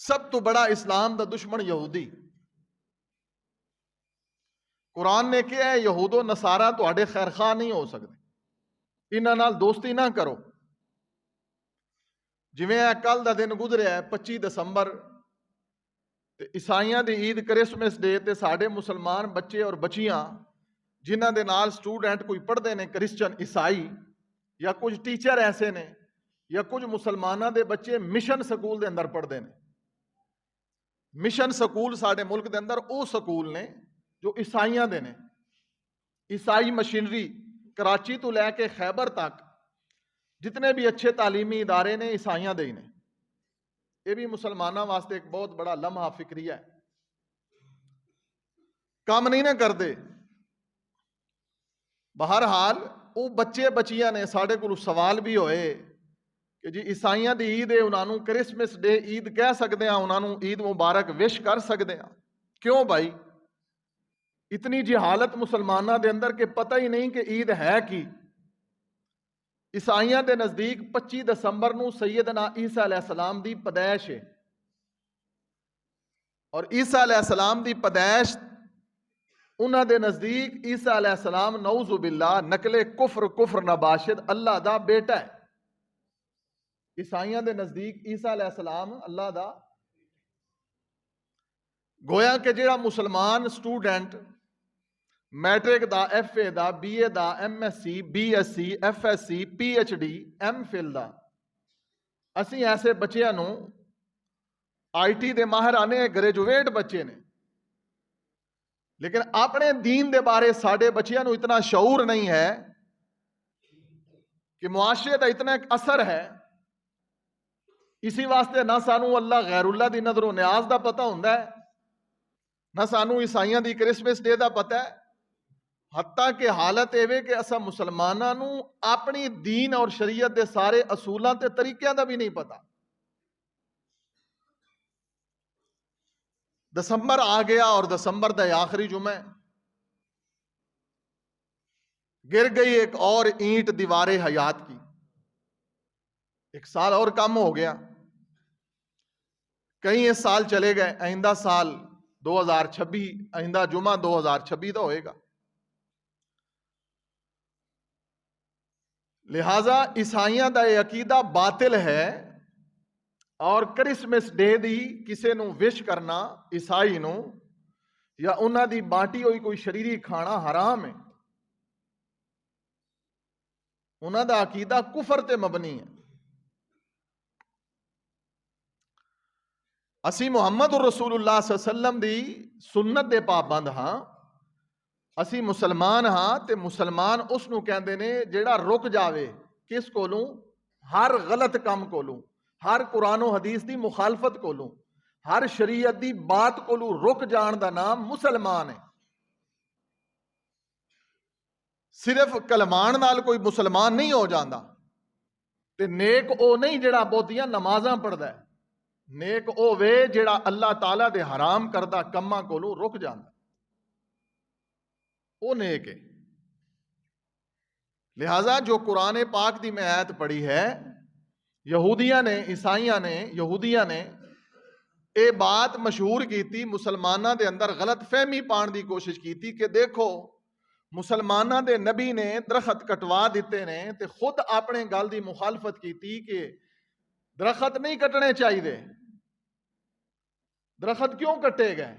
سب تو بڑا اسلام دا دشمن یہودی۔ قرآن نے کہا ہے یہود و نصارہ تہاڈے خیر خواہ نہیں ہو سکتے، انہاں نال دوستی نہ کرو۔ جویں کل دا دن گزریا ہے 25 دسمبر تے عیسائیاں دی عید کرسمس ڈے تے ساڈے مسلمان بچے اور بچیاں جنہاں دے نال سٹوڈنٹ کوئی پڑھدے نے کرسچن عیسائی یا کچھ ٹیچر ایسے نے یا کچھ مسلماناں دے بچے مشن سکول دے اندر پڑھدے نے۔ مشن سکول ساڈے ملک دے اندر او سکول نے جو عیسائیاں دے نے۔ عیسائی مشینری کراچی تو لے کے خیبر تک جتنے بھی اچھے تعلیمی ادارے نے عیسائیاں دے ہی نے۔ یہ بھی مسلمانوں واسطے ایک بہت بڑا لمحہ فکریہ ہے۔ کام نہیں نہ کردے۔ بہرحال وہ بچے بچیاں نے ساڈے کول سوال بھی ہوئے کہ جی عیسائیاں دی عید ہے، انہاں نوں کرسمس ڈے عید کہہ سکدے ہاں، انہاں نوں عید مبارک وش کر سکدے ہاں؟ کیوں بھائی؟ اتنی جہالت مسلمانوں دے اندر کہ پتہ ہی نہیں کہ عید ہے کی۔ عیسائیاں دے نزدیک 25 دسمبر نو سیدنا عیسیٰ علیہ السلام دی پیدائش ہے، اور عیسیٰ علیہ السلام دی پیدائش انہاں دے نزدیک عیسیٰ علیہ السلام نعوذ باللہ نقل کفر نباشد اللہ دا بیٹا ہے۔ عیسائیاں دے نزدیک عیسیٰ علیہ السلام اللہ دا، گویا کہ جڑا مسلمان سٹوڈنٹ میٹرک دا، ایف اے دا، بی اے دا، M S C, B S C, F S C, P H D, M Phil دا، اسی ایسے بچیاں نوں آئی ٹی دے ماہرانے گریجویٹ بچے نے، لیکن اپنے دین دے بارے ساڈے بچیاں نوں اتنا شعور نہیں ہے کہ معاشرے دا اتنا ایک اثر ہے۔ اسی واسطے نہ سانوں اللہ غیر اللہ دی نظر و نیاز دا پتہ ہوندا ہے، نہ سانوں عیسائیاں دی کرسمس ڈے دا پتہ ہے، حتیٰ کہ حالت ایوے کہ اسا مسلماناں نوں اپنی دین اور شریعت دے سارے اصولاں تے طریقیاں دا بھی نہیں پتہ۔ دسمبر آ گیا اور دسمبر دا آخری جمعہ، گر گئی ایک اور اینٹ دیوار حیات کی۔ ایک سال اور کم ہو گیا، کئی اس سال چلے گئے، آئندہ سال 2026، آئندہ جمعہ 2026 دا ہوئے گا۔ لہٰذا عیسائیاں دا یہ عقیدہ باطل ہے، اور کرسمس ڈے دی کسے نوں وش کرنا عیسائی نوں یا انہاں دی بانٹی ہوئی کوئی شریری کھانا حرام ہے۔ انہاں دا عقیدہ کفر تے مبنی ہے۔ اسی محمد الرسول اللہ صلی اللہ علیہ وسلم دی سنت دے پابند ہاں، اسی مسلمان ہاں، تے مسلمان اس نوں کہندے نے جیڑا رک جاوے کس کولوں؟ ہر غلط کام کولوں، ہر قرآن و حدیث دی مخالفت کولوں، ہر شریعت دی بات کولوں رک جان دا نام مسلمان ہے۔ صرف کلمان نال کوئی مسلمان نہیں ہو جاندا، تے نیک او نہیں جڑا بہتیاں نمازاں پڑھدا ہے، نیک او وے جڑا اللہ تعالیٰ دے حرام کردہ کماں کولوں رک جاندا، او نیک ہے۔ لہٰذا جو قرآن پاک دی میں آیت پڑھی ہے، یہودیاں نے، عیسائیاں نے، یہودیاں نے اے بات مشہور کیتی، مسلماناں دے اندر غلط فہمی پان دی کوشش کیتی کہ دیکھو مسلماناں دے نبی نے درخت کٹوا دیتے نے تے خود اپنے گل دی مخالفت کیتی کہ درخت نہیں کٹنے چاہیے۔ درخت کیوں کٹے گئے؟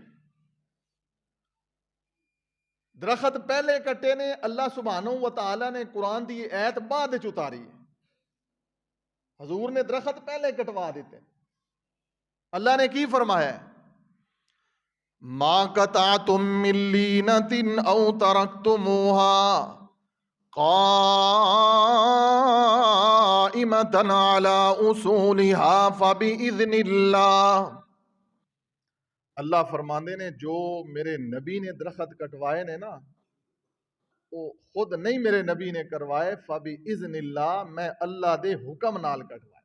درخت پہلے کٹے نے، اللہ سبحانہ و تعالی نے قرآن دی ایت بعد وچ اتاری ہے۔ حضور نے درخت پہلے کٹوا دیتے، اللہ نے کی فرمایا ہے؟ ما قطعتم من لینۃ او ترکتموها قائمۃ علی اصولها فباذن اللہ۔ اللہ فرماندے نے جو میرے نبی نے درخت کٹوائے نے نا، وہ خود نہیں میرے نبی نے کروائے، فباذن اللہ، میں اللہ دے حکم نال کٹوائے۔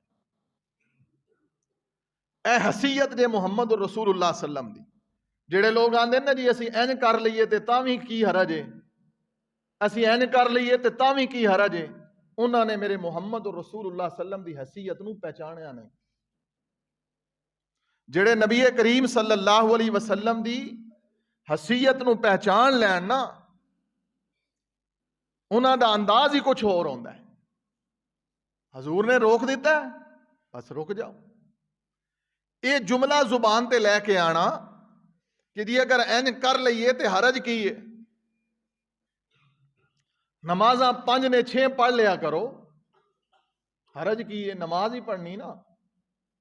اے حیثیت جے محمد رسول اللہ صلی اللہ علیہ وسلم دی۔ جڑے لوگ آندے نا جی اسی این کر لئیے تے تاں وی کی حرج ہے، اسی این کر لئیے تے تاں وی کی حرج ہے، انہاں نے میرے محمد رسول اللہ صلی اللہ علیہ وسلم دی حیثیت نو پہچانیا نہیں۔ جڑے نبی کریم صلی اللہ علیہ وسلم دی حیثیت نو پہچان لین نا، انہاں دا انداز ہی کچھ اور ہوندا ہے۔ حضور نے روک دیتا ہے، بس رک جاؤ۔ یہ جملہ زبان تے لے کے آنا کہ جی اگر این کر لئیے تے حرج کی ہے، نمازاں 5 نے 6 پڑھ لیا کرو، حرج کی ہے، نماز ہی پڑھنی نا،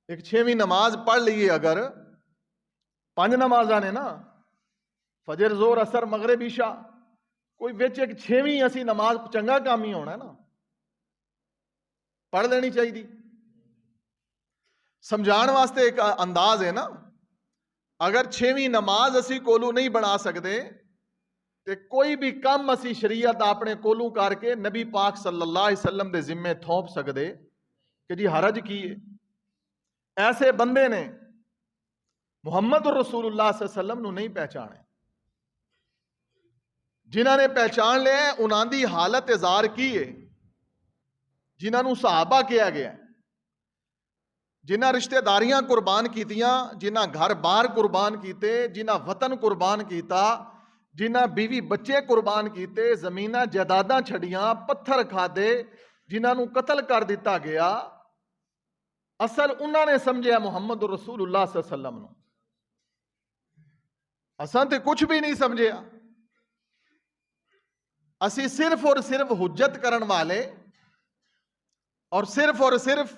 ایک 6ویں نماز پڑھ لیے اگر، 5 نمازاں نے نا، فجر زور اثر مغرب عشاء، کوئی وچ ایک 6ویں اسی نماز چنگا کام ہی ہونا ہے نا، پڑھ لینی چاہیے۔ سمجھان واسطے ایک انداز ہے نا، اگر 6ویں نماز اسی کولو نہیں بنا سکتے تے کوئی بھی کم اسی شریعت اپنے کولو کر کے نبی پاک صلی اللہ علیہ وسلم دے ذمے تھوپ سکتے کہ جی حرج کی ہے۔ ایسے بندے نے محمد رسول اللہ صلی اللہ علیہ وسلم نو نہیں پہچانے، جنہاں نے پہچان لیا انہاں دی حالت اظہار کی ہے، جنہاں نو صحابہ کیا گیا ہے، جنہاں رشتہ داریاں قربان کیتیاں، جنہاں گھر بار قربان کیتے، جنہاں وطن قربان کیتا، جنہاں بیوی بچے قربان کیتے، زمیناں جائیداداں چھڑیاں، پتھر کھادے، جنہاں نو قتل کر دیتا گیا، اصل انہاں نے سمجھیا محمد رسول اللہ صلی اللہ علیہ وسلم نو، اساں تے کچھ بھی نہیں سمجھیا۔ اسی صرف اور صرف حجت کرن والے اور صرف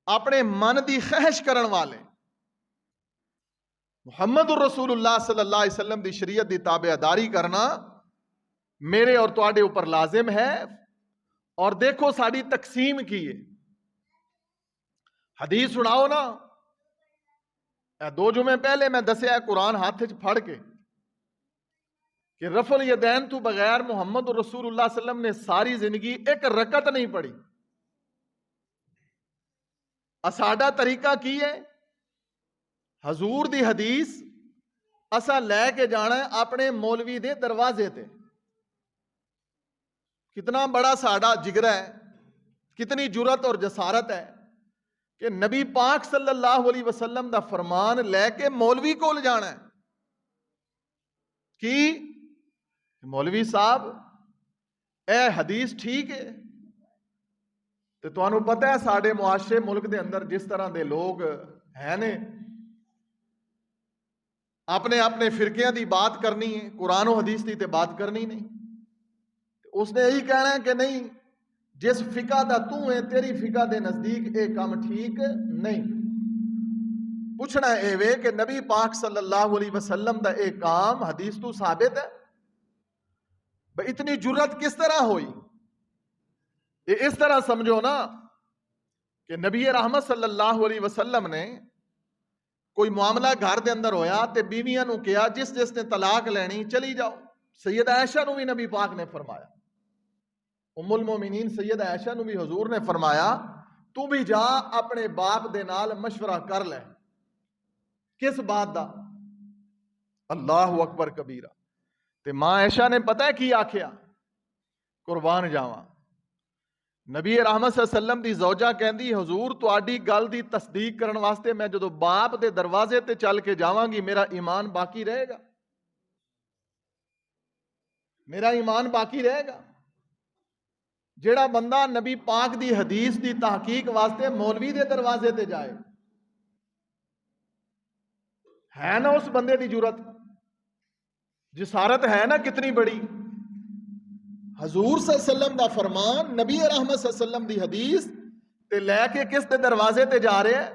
اپنے من دی خواہش کرن والے، محمد الرسول اللہ صلی اللہ علیہ وسلم دی شریعت دی تابعداری کرنا میرے اور تواڈے اوپر لازم ہے۔ اور دیکھو ساری تقسیم کی ہے، حدیث سناؤ نا، 2 جمعے پہلے میں دسیا قرآن ہاتھ وچ پھڑ کے کہ رفع الیدین تو بغیر محمد رسول اللہ صلی اللہ علیہ وسلم نے ساری زندگی ایک رکعت نہیں پڑھی۔ ساڈا طریقہ کی ہے؟ حضور دی حدیث اسا لے کے جانا ہے اپنے مولوی دے دروازے تے۔ کتنا بڑا ساڈا جگر ہے، کتنی جرت اور جسارت ہے کہ نبی پاک صلی اللہ علیہ وسلم دا فرمان لے کے مولوی کو لے جانا ہے کہ مولوی صاحب اے حدیث ٹھیک ہے؟ تو تانوں پتہ ہے ساڈے معاشرے ملک دے اندر جس طرح دے لوگ ہیں نے، اپنے فرقیاں دی بات کرنی ہے، قرآن و حدیث دی تے بات کرنی نہیں۔ اس نے یہی کہنا ہے کہ نہیں جس فقہ دا تو ہے تیری فقہ دے نزدیک اے کام ٹھیک نہیں۔ پوچھنا اے وے کہ نبی پاک صلی اللہ علیہ وسلم دا اے کام حدیث تو ثابت ہے؟ بھئی اتنی جرت کس طرح ہوئی؟ یہ اس طرح سمجھو نا کہ نبی رحمت صلی اللہ علیہ وسلم نے کوئی معاملہ گھر دے اندر ہویا تے بیویاں نو کیا جس نے طلاق لینی چلی جاؤ۔ سیدہ عائشہ نو بھی نبی پاک نے فرمایا، ام المومنین سیدہ عائشہ نو بھی حضور نے فرمایا تو بھی جا اپنے باپ دے نال مشورہ کر لے۔ کس بات دا؟ اللہ اکبر کبیرہ۔ تے ماں عائشہ نے پتہ ہے کی آکھیا؟ قربان جاواں، نبی رحمت صلی اللہ علیہ وسلم دی زوجہ کہندی حضور تواڈی گل دی تصدیق کرن واسطے میں جدو باپ دے دروازے تے چل کے جاواں گی میرا ایمان باقی رہے گا، میرا ایمان باقی رہے گا۔ جیڑا بندہ نبی پاک دی حدیث دی تحقیق واسطے مولوی دے دروازے تے جائے، ہے نا اس بندے دی جرت، جسارت ہے نا کتنی بڑی۔ حضور صلی اللہ علیہ وسلم دا فرمان، نبی رحمت صلی اللہ علیہ وسلم دی حدیث تے لے کے کس دے دروازے تے جا رہے ہیں؟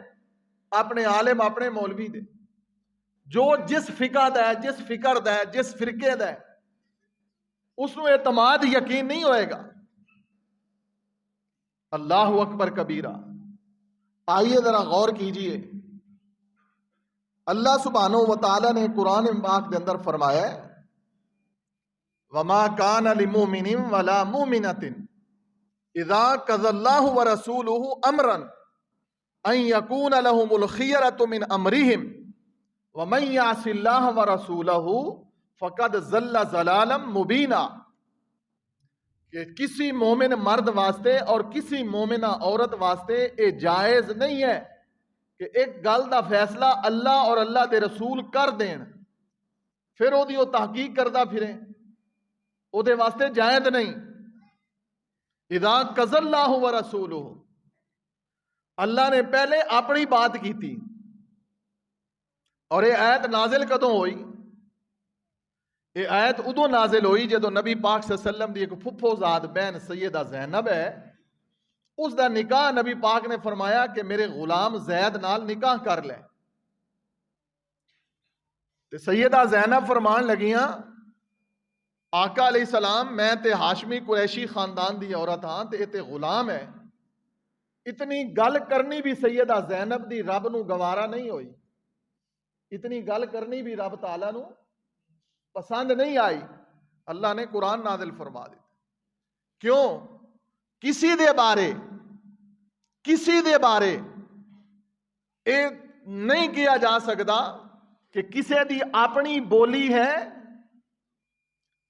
اپنے عالم، اپنے مولوی دے، جو جس فقہ دا ہے، جس فکر دا ہے، جس فرقے دا ہے، اس کو اعتماد یقین نہیں ہوئے گا۔ اللہ اکبر کبیرہ۔ آئیے ذرا غور کیجئے، اللہ سبحانہ و تعالی نے قرآن پاک دے اندر فرمایا ہے وَمَا كَانَ لِمُؤْمِنٍ وَلَا مُؤْمِنَةٍ إِذَا قَضَى اللَّهُ وَرَسُولُهُ أَمْرًا أَن يَكُونَ لَهُمُ الْخِيَرَةُ مِنْ أَمْرِهِمْ وَمَن يَعْصِ اللَّهَ وَرَسُولَهُ فَقَدْ ضَلَّ ضَلَالًا مُبِينًا، کہ کسی مومن مرد واسطے اور کسی مومنہ عورت واسطے یہ جائز نہیں ہے کہ ایک گل دا فیصلہ اللہ اور اللہ دے رسول کر دین پھر وہ تحقیق کردا پھرے او دے واسطے جائز نہیں۔ اذا قضى اللہ ورسولہ، اللہ نے پہلے اپنی بات کی تھی۔ اور یہ آیت نازل کدوں ہوئی؟ یہ آیت ادو نازل ہوئی جدو نبی پاک صلی اللہ علیہ وسلم دی ایک پھپھو زاد بہن سیدہ زینب ہے، اس دا نکاح نبی پاک نے فرمایا کہ میرے غلام زید نال نکاح کر لے۔ تے سیدہ زینب فرمان لگیاں آقا علیہ السلام میں تے ہاشمی قریشی خاندان دی عورت ہاں تے تے غلام ہے۔ اتنی گل کرنی بھی سیدہ زینب دی رب نو گوارا نہیں ہوئی، اتنی گل کرنی بھی رب تعالیٰ نو پسند نہیں آئی۔ اللہ نے قرآن نازل فرما دیتا۔ کیوں؟ کسی دے بارے اے نہیں کیا جا سکتا کہ کسی دی اپنی بولی ہے،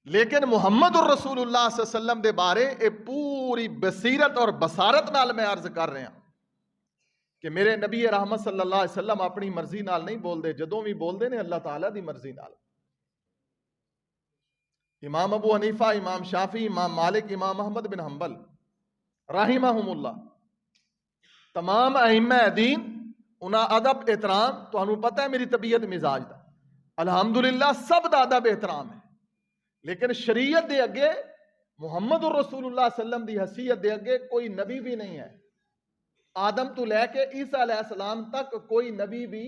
لیکن محمد الرسول اللہ صلی اللہ علیہ وسلم دے بارے اے پوری بصیرت اور بصارت نال میں عرض کر رہا کہ میرے نبی رحمت صلی اللہ علیہ وسلم اپنی مرضی نال نہیں بول دے، جدوں بھی بول دے نے اللہ تعالیٰ دی مرضی نال۔ امام ابو حنیفہ، امام شافعی، امام مالک، امام احمد بن حنبل رحمہم اللہ، تمام ائمہ دین انہاں ادب احترام، تو انہوں پتہ ہے میری طبیعت مزاج دا، الحمدللہ سب دا ادب احترام ہے، لیکن شریعت دے اگے محمد الرسول اللہ صلی اللہ علیہ وسلم دی حیثیت دے اگے کوئی نبی بھی نہیں ہے۔ آدم تو لے کے عیسیٰ علیہ السلام تک کوئی نبی بھی،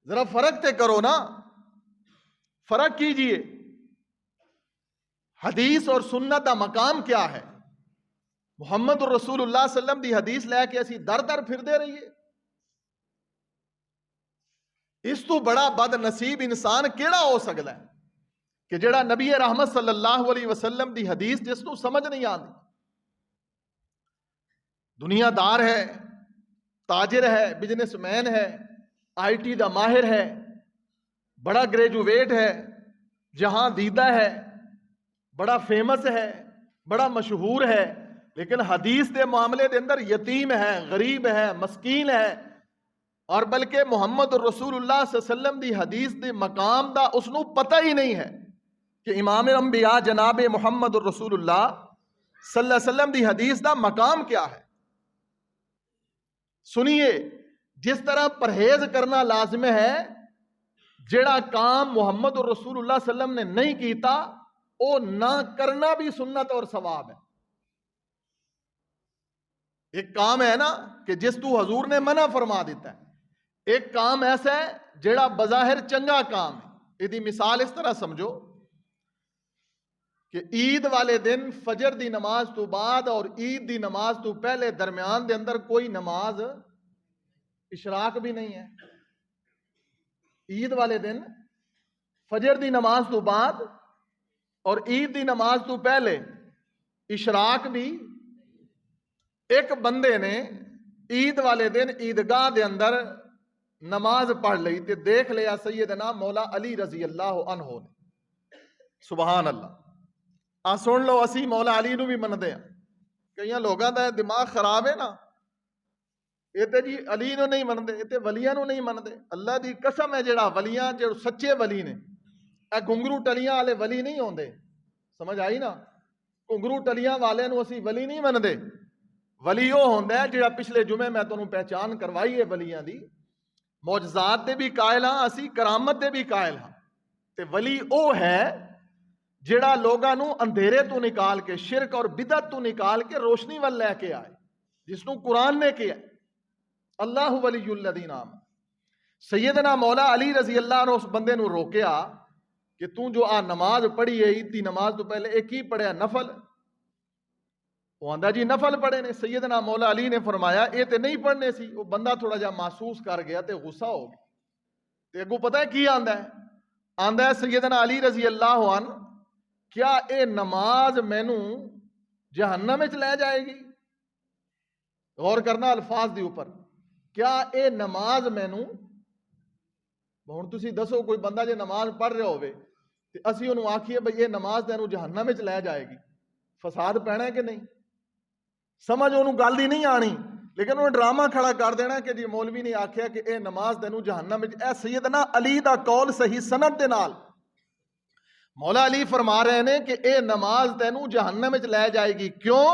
ذرا فرق تے کرو نا، فرق کیجئے۔ حدیث اور سنت دا مقام کیا ہے؟ محمد الرسول اللہ صلی اللہ علیہ وسلم دی حدیث لے کے اسی در در پھر دے رہیے؟ اس تو بڑا بد نصیب انسان کیڑا ہو سکتا ہے کہ جڑا نبی رحمت صلی اللہ علیہ وسلم دی حدیث جس کو سمجھ نہیں آتی؟ دنیا دار ہے، تاجر ہے، بزنس مین ہے، آئی ٹی دا ماہر ہے، بڑا گریجویٹ ہے، جہاں دیدہ ہے، بڑا فیمس ہے، بڑا مشہور ہے، لیکن حدیث دے معاملے دے اندر یتیم ہے، غریب ہے، مسکین ہے، اور بلکہ محمد الرسول اللہ صلی اللہ علیہ وسلم دی حدیث دے مقام دا اس نو پتہ ہی نہیں ہے کہ امام انبیاء جناب محمد الرسول اللہ صلی اللہ علیہ وسلم دی حدیث دا مقام کیا ہے۔ سنیے، جس طرح پرہیز کرنا لازم ہے، جڑا کام محمد الرسول اللہ صلی اللہ علیہ وسلم نے نہیں کیتا وہ نہ کرنا بھی سنت اور ثواب ہے۔ ایک کام ہے نا کہ جس تو حضور نے منع فرما دیتا ہے، ایک کام ایسا ہے جڑا بظاہر چنگا کام ہے۔ یہ مثال اس طرح سمجھو کہ عید والے دن فجر دی نماز تو بعد اور عید دی نماز تو پہلے درمیان دے اندر کوئی نماز اشراق بھی نہیں ہے۔ عید والے دن فجر دی نماز تو بعد اور عید دی نماز تو پہلے اشراق بھی، ایک بندے نے عید والے دن عیدگاہ دے اندر نماز پڑھ لی تے دیکھ لیا سیدنا مولا علی رضی اللہ عنہ نے۔ سبحان اللہ۔ سن لو، اسی مولا علی نو بھی مندے ہیں، کئی لوگوں دا دماغ خراب ہے نا، یہ تے جی علی نو نہیں مندے، یہ تے ولیاں نو نہیں مندے۔ اللہ دی قسم ہے، جڑا ولیاں جو سچے ولی نے، اے گھنگرو ٹلیاں والے ولی نہیں ہوندے، سمجھ آئی نا؟ گھنگرو ٹلیاں والے نو اسی ولی نہیں مندے۔ ولی وہ ہوندا ہے جڑا پچھلے جمعے میں تانوں پہچان کروائی ہے ولیاں دی، معجزات دے بھی قائل ہاں، اسی کرامت دے بھی قائل ہاں۔ تے ولی او ہے جڑا لوگاں نو اندھیرے تو نکال کے، شرک اور بدعت تو نکال کے روشنی وال لے کے آئے، جس نو قرآن نے کیا اللہ ولی الذین آمنوا۔ سیدنا مولا علی رضی اللہ عنہ اس بندے نو روکیا کہ تو جو نماز پڑھی ہے عید دی نماز تو پہلے ایک ہی پڑھیا نفل؟ وہ آندا جی نفل پڑھے نے۔ سیدنا مولا علی نے فرمایا اے تے نہیں پڑھنے سی۔ وہ بندہ تھوڑا جا محسوس کر گیا تے غصہ ہو گیا، تے اگوں پتہ ہے کی آندا ہے؟ آندا ہے سیدنا علی رضی اللہ عنہ، کیا اے نماز مینوں جہنم وچ لے جائے گی؟ غور کرنا الفاظ دی اوپر، کیا اے نماز مینوں، ہن تسی دسو کوئی بندہ جے نماز پڑھ رہا ہوئے تے اسی انہوں آکھیے بھئی یہ نماز تینوں جہنم وچ لے جائے گی، فساد پینا ہے کہ نہیں؟ سمجھ انہوں گل دی نہیں آنی لیکن انہوں نے ڈرامہ کھڑا کر دینا کہ جی مولوی نے آکھیا کہ اے نماز تینوں جہنم وچ، اے سیدنا علی دا قول صحیح سند دے نال مولا علی فرما رہے ہیں کہ اے نماز تینوں جہنم وچ لے جائے گی. کیوں؟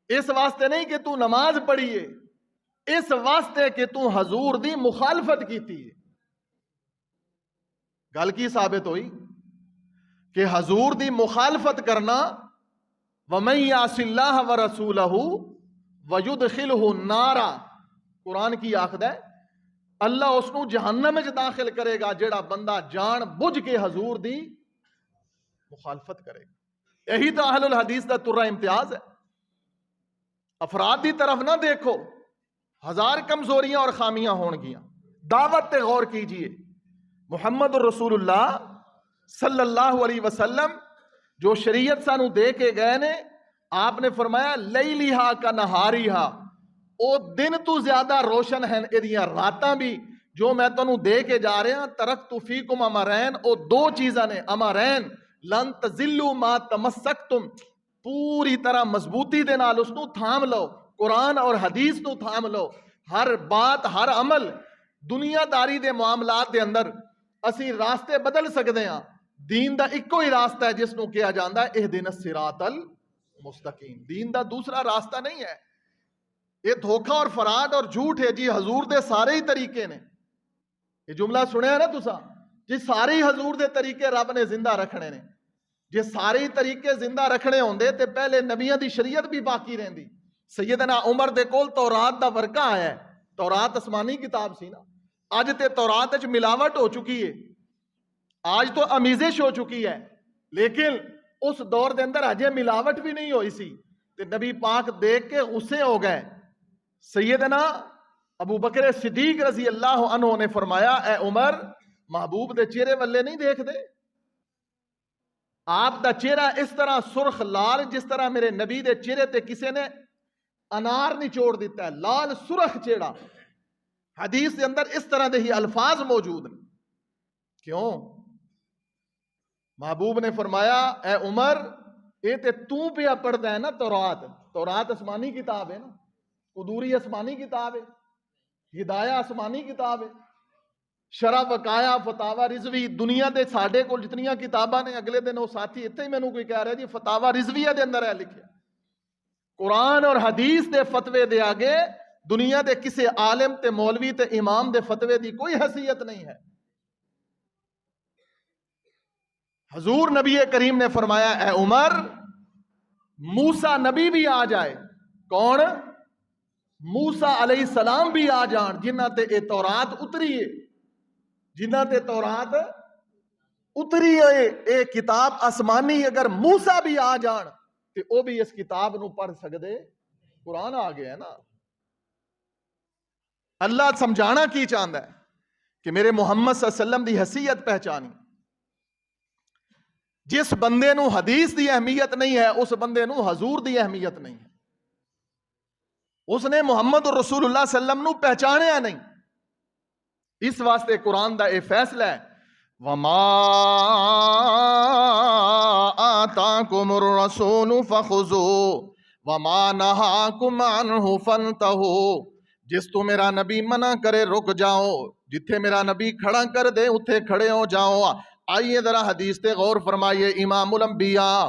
اس واسطے نہیں کہ تو نماز پڑھی ہے، اس واسطے کہ تو حضور دی مخالفت کیتی ہے. گل کی ثابت ہوئی کہ حضور دی مخالفت کرنا وَمَن يَعْصِ اللَّهَ وَرَسُولَهُ وَيُدْخِلْهُ النَّارَ، قرآن کی آخد ہے اللہ اس کو جہنم میں داخل کرے گا جیڑا بندہ جان بجھ کے حضور دی مخالفت کرے گا. یہی تو اہل الحدیث دا ترہ امتیاز ہے. افراد دی طرف نہ دیکھو، ہزار کمزوریاں اور خامیاں ہون گیاں. دعوت تے غور کیجئے. محمد الرسول اللہ صلی اللہ علیہ وسلم جو شریعت سانو دے کے گئے نے، آپ نے فرمایا لیلیہا کا نہاریہا، او دن تو زیادہ روشن ہیں ایدیاں راتاں بھی جو میں تنوں دے کے جا رہے ہیں. ترکت فیکم امرین، او دو چیزاں نے امرین لن تزلوا ما تمسکتم، پوری طرح مضبوطی دے نال اس نو تھام لو، قرآن اور حدیث نو تھام لو. ہر بات ہر عمل دنیا داری دے معاملات دے اندر اسی راستے بدل سکتے ہیں. دین دا ایکو ہی راستہ ہے جس نو کیا جاندہ ہے اہدنا الصراط المستقیم. دین دا دوسرا راستہ نہیں ہے. یہ دھوکہ اور فراد اور جھوٹ ہے جی حضور دے سارے ہی طریقے نے. یہ جملہ سنے ہیں نا تسا جی سارے ہی حضور دے طریقے رب نے زندہ رکھنے نے. جی سارے ہی طریقے زندہ رکھنے ہوندے تے پہلے نبیوں دی شریعت بھی باقی رہندی. سیدنا عمر دے کول تورات دا ورقہ آیا ہے. تورات آسمانی کتاب سی نا. آج تے تورات وچ ملاوٹ ہو چکی ہے، آج تو امیزش ہو چکی ہے، لیکن اس دور دے اندر اجے ملاوٹ بھی نہیں ہوئی سی تے نبی پاک دیکھ کے غصے ہو گئے. سیدنا ابو بکر صدیق رضی اللہ عنہ نے فرمایا اے عمر، محبوب دے چہرے والے نہیں دیکھ دے؟ آپ دا چہرہ اس طرح سرخ لال جس طرح میرے نبی دے چہرے تے کسے نے انار نچوڑ دیتا ہے، لال سرخ چہرہ. حدیث دے اندر اس طرح دے ہی الفاظ موجود ہیں. کیوں؟ محبوب نے فرمایا اے عمر، اے تے تو پہ پڑھتا ہے نا تورات. تورات آسمانی کتاب ہے نا، قدوری آسمانی کتاب ہے، ہدایہ آسمانی کتاب ہے، شرح وقایا فتاوہ رضوی دنیا دے ساڈے کول جتنیاں کتاباں نے. اگلے دن وہ ساتھی اتنے ہی مینوں کوئی کہہ رہا ہے جی فتاوہ رضویہ دے اندر ہے لکھیا. قرآن اور حدیث دے فتوے دے آگے دنیا دے کسے عالم تے مولوی تے امام دے فتوے دی کوئی حیثیت نہیں ہے. حضور نبی کریم نے فرمایا اے عمر، موسیٰ نبی بھی آ جائے. کون؟ موسیٰ علیہ السلام بھی آ جان جنہ تے اے تورات اتری ہے، جنہ تے تورات اتری ہے. اے کتاب آسمانی اگر موسیٰ بھی آ جان تے او بھی اس کتاب نو پڑھ سکدے. قرآن آ گیا ہے نا. اللہ سمجھانا کی چاہتا ہے کہ میرے محمد صلی اللہ علیہ وسلم دی حیثیت پہچانی. جس بندے نو حدیث دی اہمیت نہیں ہے اس بندے نو حضور دی اہمیت نہیں ہے. اس نے محمد رسول اللہ صلی اللہ علیہ وسلم نو پہچانیا نہیں. اس واسطے قرآن دا اے فیصلہ ہے وَمَا آتَاكُمُ الرَّسُولُ فَخُذُوهُ وَمَا نَهَاكُمْ عَنْهُ فَانْتَهُوا. جس تو میرا نبی منع کرے رک جاؤ، جتھے میرا نبی کھڑا کر دے اتھے کھڑے ہو جاؤ. آئیے ذرا حدیث تے غور فرمائیے. امام الانبیاء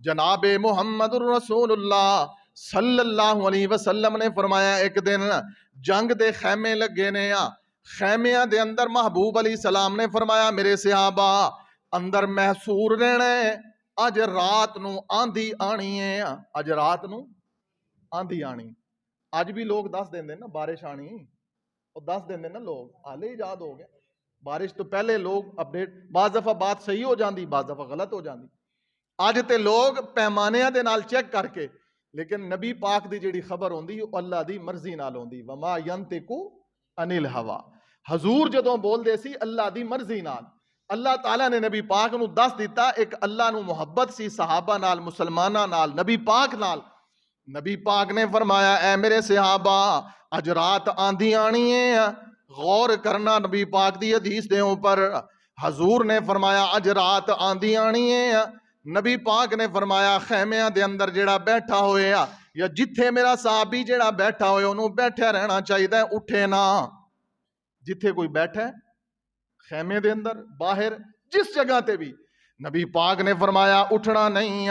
جناب محمد الرسول اللہ صلی اللہ علیہ وسلم نے فرمایا ایک دن جنگ دے خیمے لگے نے، خیمیاں دے اندر محبوب علیہ السلام نے فرمایا میرے صحابہ اندر محصور رہنا ہے، اج رات نو آندھی آنی ہے. اج رات نو آندھی آنی. اج بھی لوگ دس دیں نا بارش آنی، وہ دس دیں نا لوگ، حالے ایجاد ہو گیا. بارش تو پہلے لوگ اپڈیٹ، بعض دفعہ بات صحیح ہو جاندی بعض دفعہ غلط ہو جاندی. اج تے لوگ پیمانیاں دے نال چیک کر کے، لیکن نبی پاک دی جیڑی خبر ہوندی وہ اللہ دی مرضی نال ہوندی. وما ینطق عن الہوا. حضور جدوں بول دے سی اللہ دی مرضی نال. اللہ تعالیٰ نے نبی پاک نو دس دیتا. ایک اللہ نو محبت سی صحابہ نال، مسلماناں نال، نبی پاک نال. نبی پاک نے فرمایا اے میرے صحابہ اج رات آندھی آنی ہے. غور کرنا نبی پاک دی حدیث دے اوپر. حضور نے فرمایا اج رات آندھی آنی ہے. نبی پاک نے فرمایا خیمیاں دے اندر جڑا بیٹھا ہوئے یا جتھے میرا صحابی جڑا بیٹھا ہوئے انہوں بیٹھے رہنا چاہیے، اٹھے نہ. جتھے کوئی بیٹھا ہے خیمے دے اندر باہر جس جگہ تے بھی، نبی پاک نے فرمایا اٹھنا نہیں،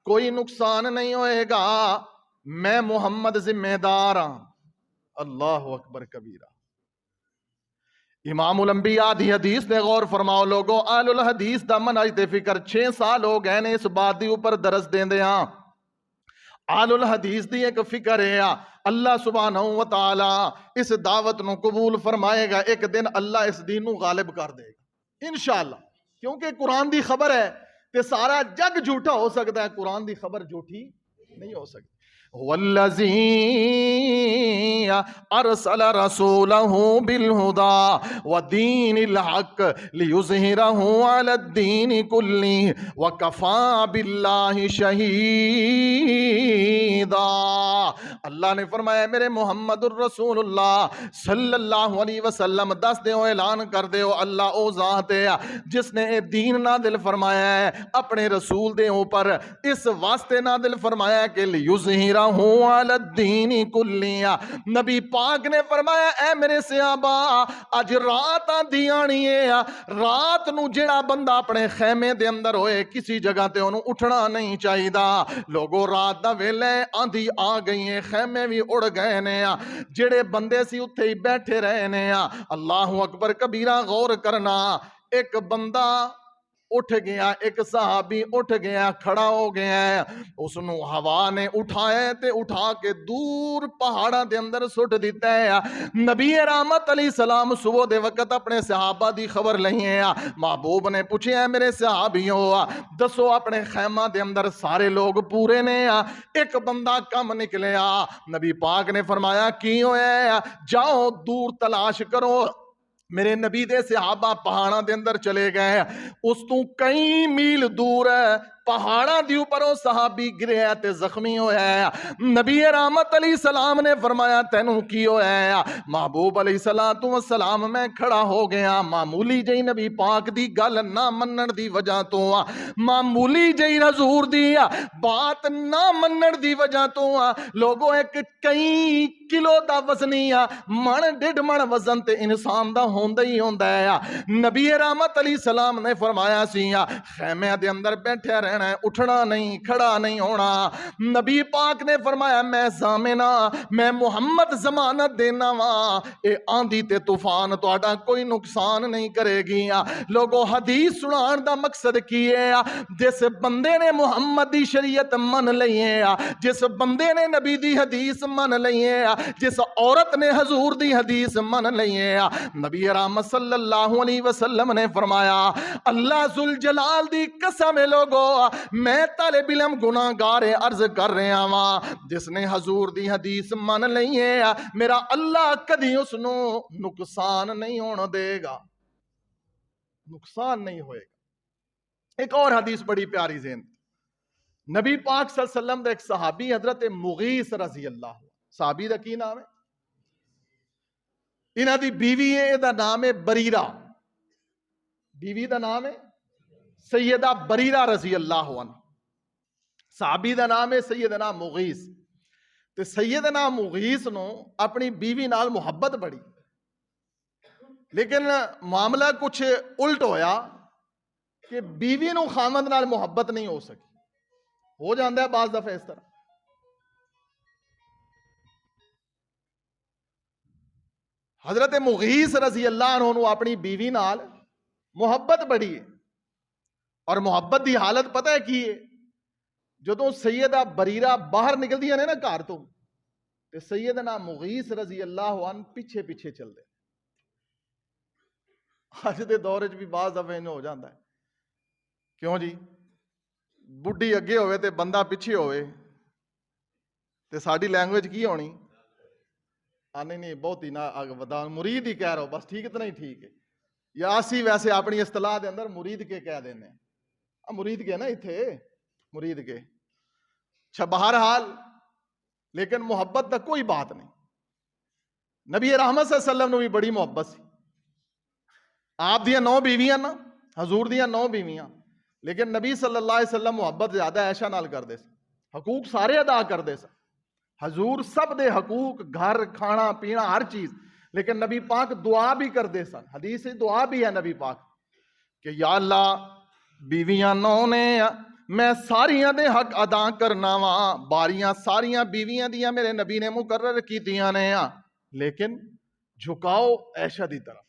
کوئی نقصان نہیں ہوئے گا، میں محمد ذمہ دار ہاں. اللہ اکبر کبیرہ. امام الانبیاء دی حدیث نے غور فرماؤ لوگو، آل الحدیث دا منہج تے فکر 6 سال ہو گئے نے اس بات دی اوپر درس دیندے ہاں. آل الحدیث دی ایک فکر ہے، اللہ سبحانہ و تعالی اس دعوت نو قبول فرمائے گا، ایک دن اللہ اس دین نو غالب کر دے گا انشاءاللہ. کیونکہ قرآن دی خبر ہے تے سارا جگ جھوٹا ہو سکتا ہے، قرآن دی خبر جھوٹی نہیں ہو سکتی. والذی ارسل رسولہ بالہدى ودین الحق لیظہرہ علی الدین کلہ وکفی باللہ شہیدا. اللہ نے فرمایا میرے محمد الرسول اللہ صلی اللہ علیہ وسلم دس دیو، اعلان کر دیو، اللہ او ذات ہے جس نے اے دین نازل فرمایا ہے اپنے رسول دے اوپر، اس واسطے نازل فرمایا ہے کہ لیظہرہ علی الدین کلہ. نبی پاک نے فرمایا اے میرے صحابہ اج رات آندھی آنی ہے، رات نو جڑا بندہ اپنے خیمے دے اندر ہوئے کسی جگہ تے انہوں اٹھنا نہیں چاہیے. لوگو رات دا ویلے آندھی آ گئی ہے، خیمے بھی اڑ گئے نے، جڑے بندے سی اتھے ہی بیٹھے رہے نے. اللہ اکبر کبیرہ. غور کرنا، ایک بندہ اٹھ گیا، ایک صحابی اٹھ گیا، کھڑا ہو گیا، اس نو ہوا نے اٹھائے تے اٹھا کے دور پہاڑاں دے اندر سٹ دیتا ہے. نبی رحمت علیہ السلام صبح دے وقت اپنے صحابہ دی خبر لئی ہے. محبوب نے پوچھے میرے صحابیوں دسو اپنے خیمہ دے اندر سارے لوگ پورے نے؟ ایک بندہ کم نکلیا. نبی پاک نے فرمایا کی ہویا؟ جاؤ دور تلاش کرو. میرے نبی دے صحابہ پہاڑاں دے اندر چلے گئے، اس تو کئی میل دور ہے پہاڑاں دی اوپروں صحابی گریا تے زخمی ہویا ہے. نبی رحمت علیہ السلام نے فرمایا تینوں کی ہویا ہے؟ محبوب علیہ السلام میں کھڑا ہو گیا. معمولی جئی نبی پاک دی گل نہ منن دی وجہ تو، معمولی جئی حضور دی بات نہ منن دی وجہ تو لوگوں ایک کئی کلو دا وزنی من 1.5 من وزن تے انسان دا ہوندا ہی ہوندا ہے. نبی رحمت علیہ السلام نے فرمایا سی خیمے دے اندر بیٹھے رہنا ہے، اٹھنا نہیں، کھڑا نہیں ہونا. نبی پاک نے فرمایا میں ضامنہ، میں محمد ضمانت دینا وا اے آندھی تے طوفان تہاڈا کوئی نقصان نہیں کرے گی. لوگوں حدیث سنان دا مقصد کی ہے؟ جس بندے نے محمد دی شریعت من لئی ہے، جس بندے نے نبی دی حدیث من لئی ہے، جس عورت نے حضور دی حدیث من لئی ہے، نبی رحمت صلی اللہ علیہ وسلم نے فرمایا اللہ ذوالجلال دی قسم لوگو میں طالب علم گناہگار عرض کر رہا ہاں، جس نے حضور دی حدیث من لئی ہے میرا اللہ کدی اس نو نقصان نہیں ہونے دے گا، نقصان نہیں ہوئے گا. ایک اور حدیث بڑی پیاری ذہن، نبی پاک صلی اللہ علیہ وسلم دے ایک صحابی حضرت مغیث رضی اللہ، صحابی دا کی نام ہے؟ انہاں دی بیوی ہے، دا نام ہے بریرہ، بیوی دا نام ہے سیدہ بریرہ رضی اللہ عنہ، صحابی دا نام ہے سیدنا مغیث. تے سیدنا مغیث نو اپنی بیوی نال محبت بڑی، لیکن معاملہ کچھ الٹ ہویا کہ بیوی نو خامد نال محبت نہیں ہو سکی. ہو جاندہ ہے بعض دفعہ اس طرح. حضرت مغیث رضی اللہ عنہ اپنی بیوی نال محبت بڑی ہے، اور محبت دی حالت پتہ ہے کی ہے؟ جدوں سیدہ بریرہ باہر نکل دیا نے نا گھر تو، تے سیدنا مغیث رضی اللہ عنہ پیچھے پیچھے چل دے. آج دے دور وچ بھی بعض دفعہ ہو جاندہ ہے. کیوں جی؟ بڈھی اگے ہوئے تے بندہ پیچھے ہوئے تے ساڈی لینگویج کی ہونی؟ نہیں بہت ہی نہ مرید ہی کہہ رہا ہو بس، ٹھیک اتنا ہی ٹھیک ہے. یا اسی ویسے اپنی اصطلاح دے اندر مرید کے کہہ دینے، مرید کے نا اتھے مرید کے. اچھا بہرحال لیکن محبت دا کوئی بات نہیں. نبی رحمت صلی اللہ علیہ وسلم نے بھی بڑی محبت سی. آپ دیا 9 بیویاں نا، حضور دیا 9 بیویاں، لیکن نبی صلی اللہ علیہ وسلم محبت زیادہ عائشہ نال کر دے سا، حقوق سارے ادا کر دے سا. حضور سب دے حقوق، گھر، کھانا پینا، ہر چیز، لیکن نبی پاک دعا بھی کر دے سن. حدیث سے دعا بھی ہے نبی پاک کہ یا اللہ بیویاں 9 نے، میں ساریاں دے حق ادا کرنا وا. باریاں ساریاں بیویاں دیاں میرے نبی نے مقرر کیتیاں نے، لیکن جھکاؤ عائشہ دی طرف.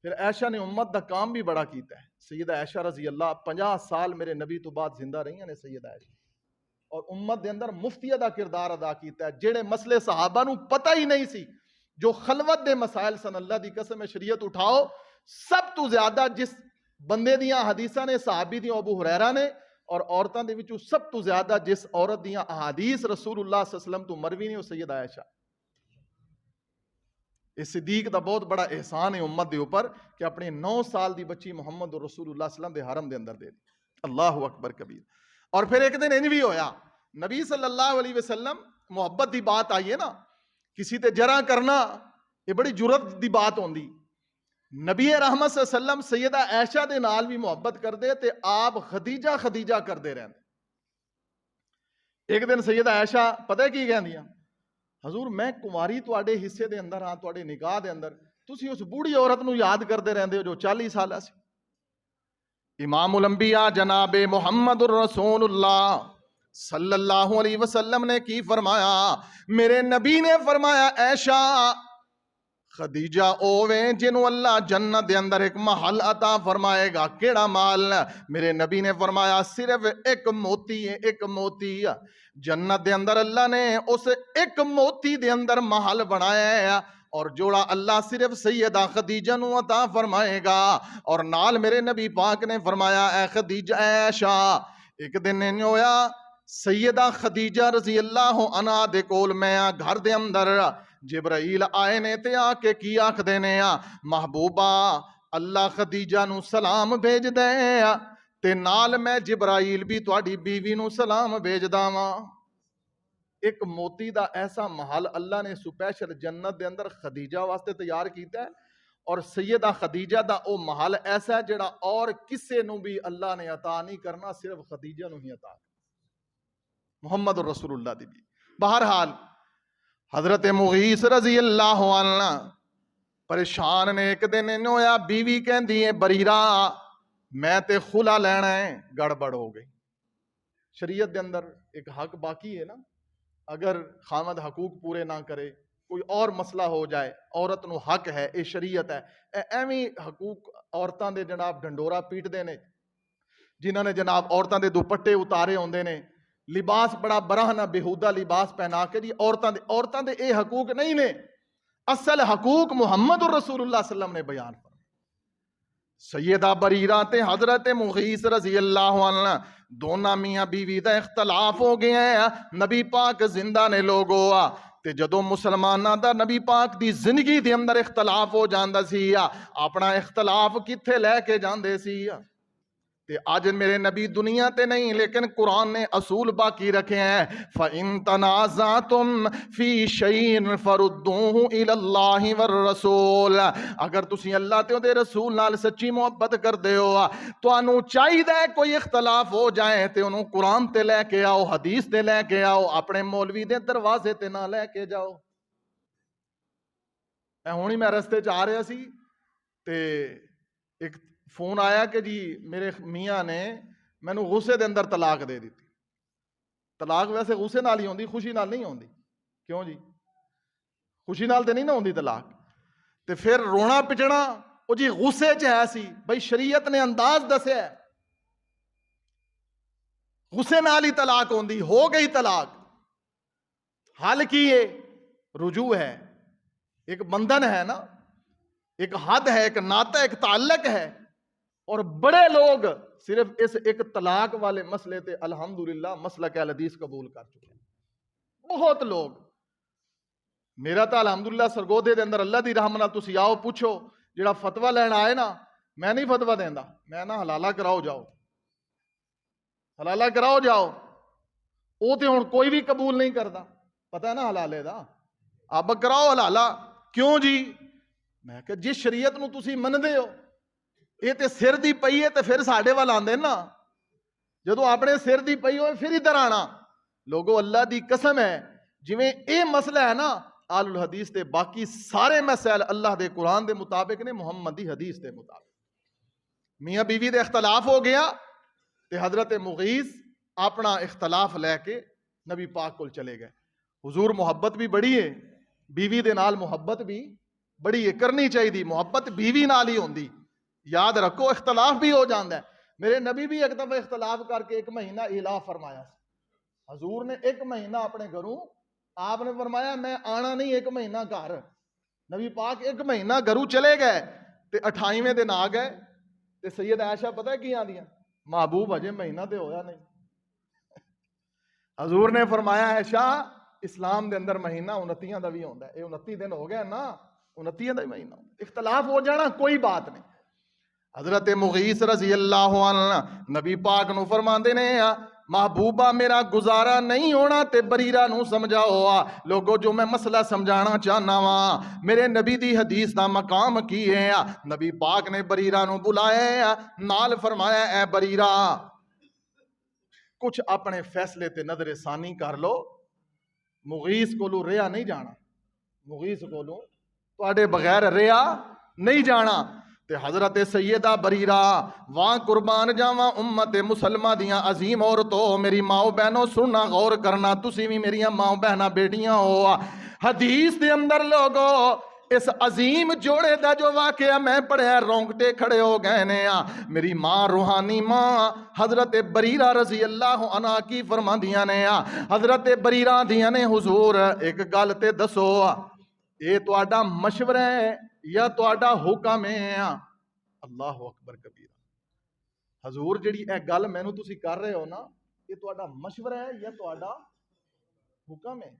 پھر عائشہ نے امت دا کام بھی بڑا کیتا ہے. سیدہ عائشہ رضی اللہ 50 سال میرے نبی تو بعد زندہ رہی ہیں نے سیدہ عائشہ، اور امت دے اندر مفتیہ دا کردار ادا کیتا ہے. جڑے مسئلے صحابہ نو پتہ ہی نہیں سی، جو خلوت دے مسائل سن، اللہ دی قسم ہے شریعت اٹھاؤ، سب تو زیادہ جس بندے دیاں حدیثاں نے صحابی دیاں ابو ہریرہ نے، اور عورتاں دے وچوں سب تو زیادہ جس عورت دیاں احادیث رسول اللہ صلی اللہ علیہ وسلم تو مروی نے، وہ سیدہ عائشہ. اس صدیق دا بہت بڑا احسان ہے امت دے اوپر کہ اپنی 9 سال دی بچی محمد رسول اللہ صلی اللہ علیہ وسلم دے حرم دے اندر دے دی. اللہ اکبر کبیر. اور پھر ایک دن انج بھی ہویا، نبی صلی اللہ علیہ وسلم، محبت دی بات آئی ہے نا، کسی تے جرا کرنا یہ بڑی جرت دی بات ہوندی. نبی رحمت صلی اللہ علیہ وسلم سیدہ عائشہ دے نال بھی محبت کر دے تے آپ خدیجہ خدیجہ کر دے رہن. ایک دن سیدہ عائشہ پتہ کی کہندیاں، حضور میں کماری تواڈے حصے دے اندر ہاں، تواڈے نکاح دے اندر، تسی اس بوڑھی عورت نو یاد کردے رہندے ہو جو 40 سالہ سی. امام الانبیاء جناب محمد الرسول اللہ صلی اللہ علیہ وسلم نے کی فرمایا؟ میرے نبی نے فرمایا عائشہ خدیجہ اووے جنوں اللہ جنت دے اندر ایک محل عطا فرمائے گا. کیڑا محل؟ میرے نبی نے فرمایا صرف ایک موتی ہے، ایک موتی. جنت دے اندر اللہ نے اس ایک موتی دے اندر محل بنایا ہے، اور جوڑا اللہ صرف سیدہ خدیجہ نو عطا فرمائے گا. اور نال میرے نبی پاک نے فرمایا اے خدیجہ، اے عائشہ، ایک دن نہیں ہویا سیدہ خدیجہ رضی اللہ عنہا دے کول میں گھر دے اندر جبرائیل آئے نے تے آ کے کی آکھ دینے محبوبہ اللہ خدیجہ نو سلام بھیج دے تے نال میں جبرائیل بھی تواڈی بیوی نو سلام بھیج داواں. ایک موتی دا ایسا محل اللہ نے سپیشل جنت دے اندر خدیجہ واسطے تیار کیتا ہے، اور سیدہ خدیجہ دا او محل ایسا ہے جڑا اور کسے نو بھی اللہ نے عطا نہیں کرنا، صرف خدیجہ نو ہی عطا کرنا، محمد رسول اللہ دی بھی. بہرحال حضرت مغیث رضی اللہ عنہ پریشان نے. ایک دن انہوں ہویا بیوی کہندی ہے بریرہ میں تے خلا لینا ہے. گڑبڑ ہو گئی. شریعت دے اندر ایک حق باقی ہے نا، اگر خامد حقوق پورے نہ کرے، کوئی اور مسئلہ ہو جائے، عورت نو حق ہے، اے شریعت ہے. ایویں حقوق عورتاں دے جناب ڈنڈورا پیٹ دے نے، جنہاں نے جناب عورتاں دے دوپٹے اتارے ہوندے نے، لباس بڑا براہنہ بےہودہ لباس پہنا کے، جی عورتاں دے اے حقوق نہیں نے. اصل حقوق محمد رسول اللہ صلی اللہ علیہ وسلم نے بیان فرمائے. سیدہ بریرہ تے حضرت مغیث رضی اللہ عنہ دونوں میاں بیوی دا اختلاف ہو گیا ہے. نبی پاک زندہ نے لوگو تے جدو مسلمانہ دا نبی پاک دی زندگی دے اندر اختلاف ہو جاندہ سی، اپنا اختلاف کتھے لے کے جاندے سی. تے آج میرے نبی دنیا تے نہیں، لیکن قرآن نے اصول باقی رکھے ہیں. فَإِن تَنَازَعْتُمْ فِي شَيْءٍ فَرُدُّوهُ إِلَى اللَّهِ وَالرَّسُولِ. اگر تسی اللہ تے دے رسول نال سچی محبت کر دے ہو تو انو چاہیے کوئی اختلاف ہو جائے تے انو قرآن تے لے کے آؤ، حدیث تے لے کے آؤ، اپنے مولوی دے دروازے تے نہ لے کے جاؤ. ہونی میں رستے چ آ رہا سی تے ایک فون آیا کہ جی میرے میاں نے مینو غصے دے اندر طلاق دے دیتی. طلاق ویسے غصے نال ہی ہوندی، خوشی نال نہیں ہوندی. کیوں جی؟ خوشی نال تے نہیں نہ ہوندی طلاق. تے پھر رونا پچنا او جی غصے چ ہے سی. بھئی شریعت نے انداز دسیا ہے، غصے نال ہی طلاق ہوندی. ہو گئی طلاق، حل کی ہے؟ رجوع ہے. ایک بندھن ہے نا، ایک حد ہے، ایک ناطہ، ایک تعلق ہے. اور بڑے لوگ صرف اس ایک طلاق والے مسئلے تے الحمدللہ مسلک اہل حدیث قبول کر چکے ہیں. بہت لوگ. میرا تو الحمدللہ سرگودے دے اندر اللہ دی رحمت نال تسی آؤ پوچھو، جڑا فتویٰ لینا آئے نا، میں نہیں فتویٰ دیندا، میں نا حلالہ کراؤ جاؤ، حلالہ کراؤ جاؤ. وہ تے ہن کوئی بھی قبول نہیں کردا. پتہ ہے نا حلالے دا، اب کراؤ حلالہ. کیوں جی؟ میں کہ جس شریعت نو تسی مندے ہو، یہ تے سر دی پئی ہے تے پھر ساڈے وال آندے نا. جدو اپنے سر دی پئی ہوئے پھر ادھر آنا. لوگو اللہ دی قسم ہے، جویں اے مسئلہ ہے نا آل الحدیث دے باقی سارے مسائل اللہ دے قرآن دے مطابق نے، محمد دی حدیث دے مطابق۔ میاں بیوی دے اختلاف ہو گیا تے حضرت مغیث اپنا اختلاف لے کے نبی پاک کول چلے گئے۔ حضور محبت بھی بڑی ہے، بیوی دے نال محبت بھی بڑی ہے، کرنی چاہیے، محبت بیوی نال ہی ہوندی۔ یاد رکھو اختلاف بھی ہو جاندہ ہے، میرے نبی بھی ایک دفعہ اختلاف کر کے 1 مہینہ اعلاء فرمایا۔ حضور نے 1 مہینہ اپنے گھروں، آپ نے فرمایا میں آنا نہیں 1 مہینہ گھر۔ نبی پاک 1 مہینہ گھروں چلے گئے تے 28ویں دن آ گئے تے سید عائشہ پتہ ہے کی آندیاں، محبوب اجے مہینہ تے ہویا نہیں۔ حضور نے فرمایا عائشہ اسلام دے اندر مہینہ 29 دا بھی ہوندا ہے، 29 دن ہو گیا نا، 29 دا مہینہ۔ اختلاف ہو جانا کوئی بات نہیں۔ حضرت مغیث رضی اللہ عنہ نبی پاک نو فرماندے نے محبوبہ میرا گزارا نہیں ہونا تے بریرہ نو سمجھاؤ۔ لوگو جو میں مسئلہ سمجھانا چاہنا وا، میرے نبی دی حدیث دا مقام کی ہے۔ نبی پاک نے بریرہ نو بلایا، نال فرمایا اے بریرہ کچھ اپنے فیصلے تے نظر ثانی کر لو، مغیث کولو ریا نہیں جانا، مغیث کولو تواڈے بغیر ریا نہیں جانا۔ تے حضرت سیدہ بریرہ وہاں قربان جاواں امت مسلمہ دیاں عظیم عورتوں، میری ماں بہنوں سننا غور کرنا، تسی بھی میری ماں بہناں بیٹیاں ہو۔ حدیث دے اندر لوگو اس عظیم جوڑے دا جو واقعہ میں پڑھیا رونگٹے کھڑے ہو گئے نے۔ میری ماں روحانی ماں حضرت بریرہ رضی اللہ عنہ کی فرماندیاں نے، حضرت بریرہ دیاں نے حضور ایک گل تے دسو، اے تواڈا مشورہ ہے یا تواڈا حکم ہے؟ اللہ اکبر کبیرہ۔ حضور جڑی اے گل مینوں تسی کر رہے ہو نا، یہ تواڈا مشورہ ہے یا تواڈا حکم ہے؟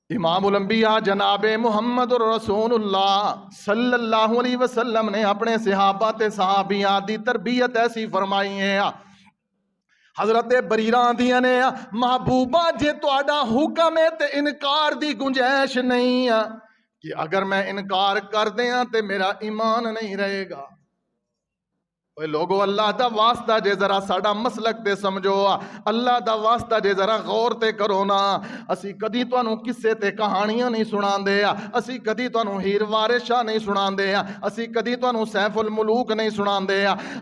امام الانبیاء جناب محمد رسول اللہ صلی اللہ علیہ وسلم نے اپنے صحابہ تے صحابیات دی تربیت ایسی فرمائی ہے۔ حضرت بریرہ دیاں نے محبوبہ جے تواڈا حکم ہے تے انکار دی گنجائش نہیں ہے کہ اگر میں انکار کر دیاں تے میرا ایمان نہیں رہے گا۔ اے لوگو اللہ دا واسطہ جے ذرا ساڈا مسلک تے سمجھو، اللہ دا واسطہ جے ذرا غور تے کرو نا، اسی کدی تانوں قصے تے کہانیاں نہیں سناندے، اسی کدی تانوں ہیر وارث شاہ نہیں سناندے، اسی کدی تانوں سیف الملوک نہیں سناندے،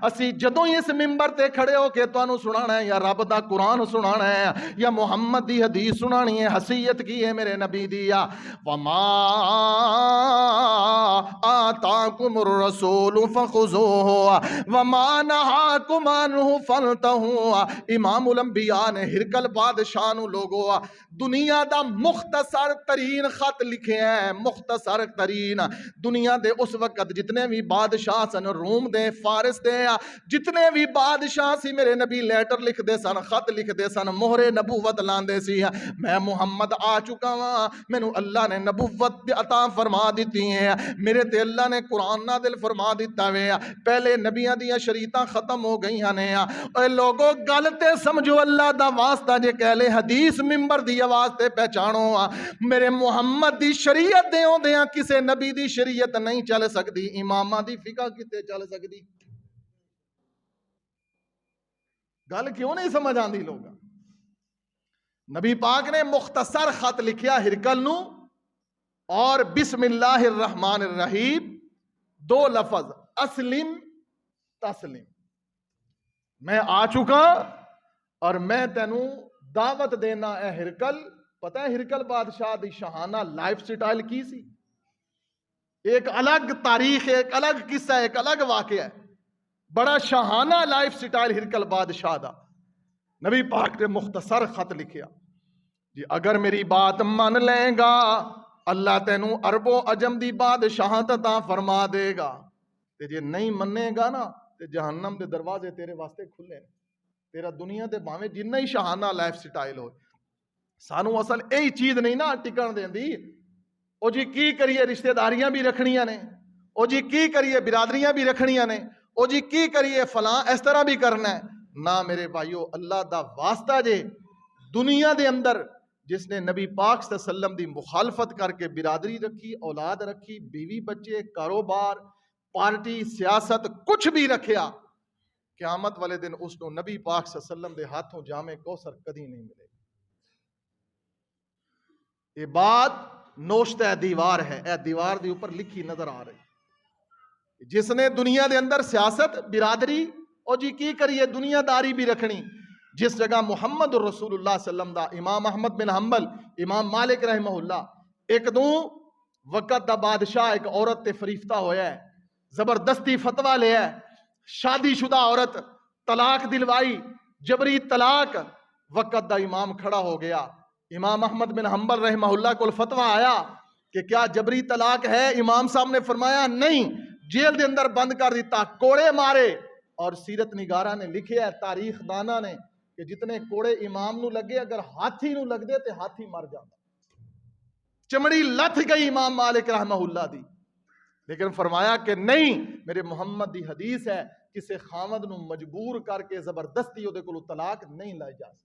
اسی جدوں اس منبر تے کھڑے ہو کے تانوں سنانا ہے یا رب دا قرآن سنانا ہے یا محمد دی حدیث سنانی ہے، حسیت کی ہے میرے نبی دی، وما آتاکم الرسول فخذوہ وما نہاکم عنہ فانتہوا۔ امام الانبیاء نے ہرقل بادشاہ نو لوگو دنیا دا مختصر ترین خط لکھے ہیں، مختصر ترین۔ دنیا دے اس وقت جتنے بھی بادشاہ سن، روم دے، فارس دے، جتنے بھی بادشاہ سی، میرے نبی لیٹر لکھ دے سن، خط لکھ دے سن، مہر نبوت لاندے سی، میں محمد آ چکا ہاں، مینوں اللہ نے نبوت عطا فرما دیتی ہے، میرے تے اللہ نے قرآن نازل فرما دیتا ہے، پہلے نبیاں دیاں شریعتاں ختم ہو گئی نے۔ اے لوگو گل تے سمجھو، اللہ دا واسطہ جے کہہ لے حدیث منبر دی آواز تے پہچانو، میرے محمد دی شریعت دے ہوندیاں کسے نبی دی شریعت نہیں چل سکتی، اماماں دی فقہ کتے چل سکتی؟ گل کیوں نہیں سمجھ آندی لوگاں؟ نبی پاک نے مختصر خط لکھیا ہرقل نو، اور بسم اللہ الرحمن الرحیم 2 لفظ، اسلم تسلیم، میں آ چکا اور میں تینوں دعوت دینا اے ہرقل۔ پتہ ہے ہرقل بادشاہ دی شاہانہ لائف سٹائل کی سی؟ ایک الگ تاریخ، ایک الگ قصہ، ایک الگ واقعہ ہے، بڑا شاہانہ لائف سٹائل ہرقل بادشاہ دا۔ نبی پاک نے مختصر خط لکھیا جی اگر میری بات من لیں گا اللہ تینوں عرب و عجم دی بادشاہت عطا فرما دے گا، تے جے نہیں مننے گا نا تے جہنم دے دروازے تیرے واسطے کھلے، تیرا دنیا دے باویں جنہ ہی شاہانہ لائف سٹائل ہوئے۔ سانو اصل یہی چیز نہیں نا ٹکن دین دی، او جی کی کریے رشتہ داریاں بھی رکھنیاں نے، او جی کی کریے برادریاں بھی رکھنیاں نے، او جی کی کریے فلاں اس طرح بھی کرنا ہے نا۔ میرے بھائیو اللہ دا واسطہ جے دنیا دے اندر جس نے نبی پاک صلی اللہ علیہ وسلم دی مخالفت کر کے برادری رکھی، اولاد رکھی، بیوی بچے، کاروبار، پارٹی، سیاست، کچھ بھی رکھیا، قیامت والے دن اس کو نبی پاک صلی اللہ علیہ وسلم دے ہاتھوں جامع کوثر کدی نہیں ملے۔ یہ بات نوشتہ دیوار ہے، اے دیوار دے اوپر لکھی نظر آ رہی، جس نے دنیا دے اندر سیاست برادری اور جی کی کریے دنیا داری بھی رکھنی، جس جگہ محمد رسول اللہ صلی اللہ علیہ وسلم دا، امام احمد بن حنبل، امام مالک رحمہ اللہ، ایک دو وقت دا بادشاہ ایک عورت تے فریفتہ ہویا ہے، زبردستی فتویٰ لیا ہے، شادی شدہ عورت طلاق دلوائی، جبری طلاق، وقت دا امام کھڑا ہو گیا، امام احمد بن حنبل رحمہ اللہ کو فتویٰ آیا کہ کیا جبری طلاق ہے؟ امام صاحب نے فرمایا نہیں، جیل دے اندر بند کر دیتا، کوڑے مارے، اور سیرت نگارہ نے لکھے ہے، تاریخ دانا نے، کہ جتنے کوڑے امام نو لگے اگر ہاتھی نو لگ دے تے ہاتھی مر جاتا، چمڑی لتھ گئی امام مالک رحمہ اللہ دی، لیکن فرمایا کہ نہیں، میرے محمد دی حدیث ہے، کسے خامد نو مجبور کر کے زبردستی دے کولو طلاق نہیں لائی جا سکتی۔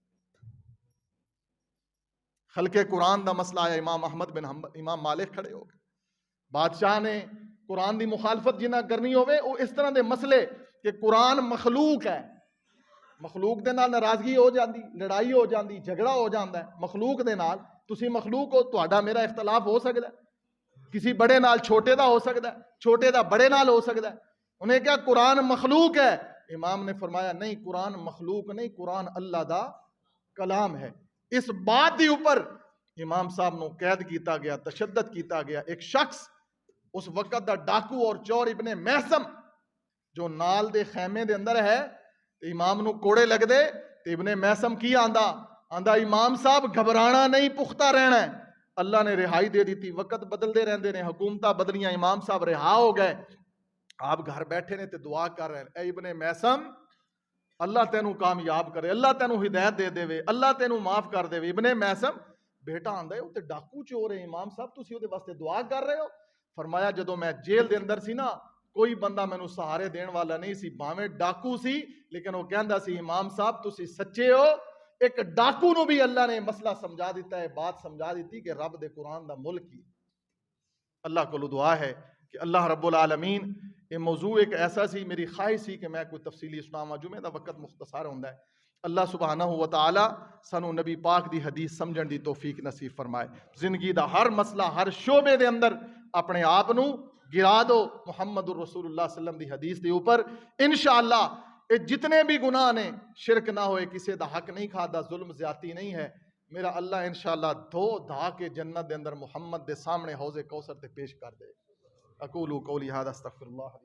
خلق قرآن دا مسئلہ آیا، امام احمد بن حنبل، امام مالک کھڑے ہو گئے، بادشاہ نے قرآن دی مخالفت جنہ کرنی ہوئے وہ اس طرح دے مسئلے کہ قرآن مخلوق ہے، مخلوق دے نال ناراضگی ہو جاندی، لڑائی ہو جاندی، جھگڑا ہو جاندا ہے، مخلوق دے نال، تسی مخلوق ہو، تہاڈا میرا اختلاف ہو سکتا ہے، کسی بڑے نال چھوٹے دا ہو سکتا ہے، چھوٹے دا بڑے نال ہو سکتا ہے، انہیں کہا قرآن مخلوق ہے، امام نے فرمایا نہیں، قرآن مخلوق نہیں، قرآن اللہ دا کلام ہے۔ اس بات دی اوپر امام صاحب نو قید کیتا گیا، تشدد کیتا گیا، ایک شخص اس وقت دا ڈاکو اور چور ابن محسم جو نال دے خیمے دے اندر ہے، امام نو کوڑے لگ دے، ابن محسم کی آندا امام صاحب گھبرانا نہیں، پختہ رہنا ہے، اللہ نے رہائی دے دیتی، وقت بدل دے رہندے نے، حکومتہ بدلیاں، امام صاحب رہا ہو گئے، آپ گھر بیٹھے نے تے دعا کر رہے ہیں، اے ابن محسم اللہ تینوں کامیاب کرے، اللہ تینوں ہدایت دے دے، اللہ تینوں معاف کر دے۔ ابن محسم بیٹا آندا ہے وہ تے ڈاکو چور ہے، امام صاحب تسی اودے واسطے دعا کر رہے ہو؟ فرمایا جدوں میں جیل دے اندر سی نا، کوئی بندہ مینوں سہارے دین والا نہیں سی، بھاویں ڈاکو سی لیکن وہ کہندا سی امام صاحب تسی سچے ہو۔ ایک ڈاکو نو بھی اللہ نے مسئلہ سمجھا دیتا ہے، بات سمجھا دیتی کہ رب دے قرآن دا ملک ہی۔ اللہ کو دعا ہے کہ اللہ رب العالمین، یہ موضوع ایک ایسا سی، میری خواہش سی کہ میں کوئی تفصیلی سناواں، جمعے دا وقت مختصر ہوندا ہے، اللہ سبحانہ و تعالی سانو نبی پاک دی حدیث سمجھن دی توفیق نصیب فرمائے، زندگی دا ہر مسئلہ ہر شعبے دے اندر اپنے آپ نو گرا دو محمد الرسول اللہ صلی اللہ علیہ وسلم دی حدیث دے اوپر، انشاءاللہ یہ جتنے بھی گناہ نے، شرک نہ ہوئے، کسی دا حق نہیں کھادا، ظلم زیادتی نہیں ہے، میرا اللہ انشاءاللہ دھو دھا کے جنت دے اندر محمد دے سامنے حوض کوثر تے پیش کر دے۔ اقول قولی ھذا استغفر اللہ۔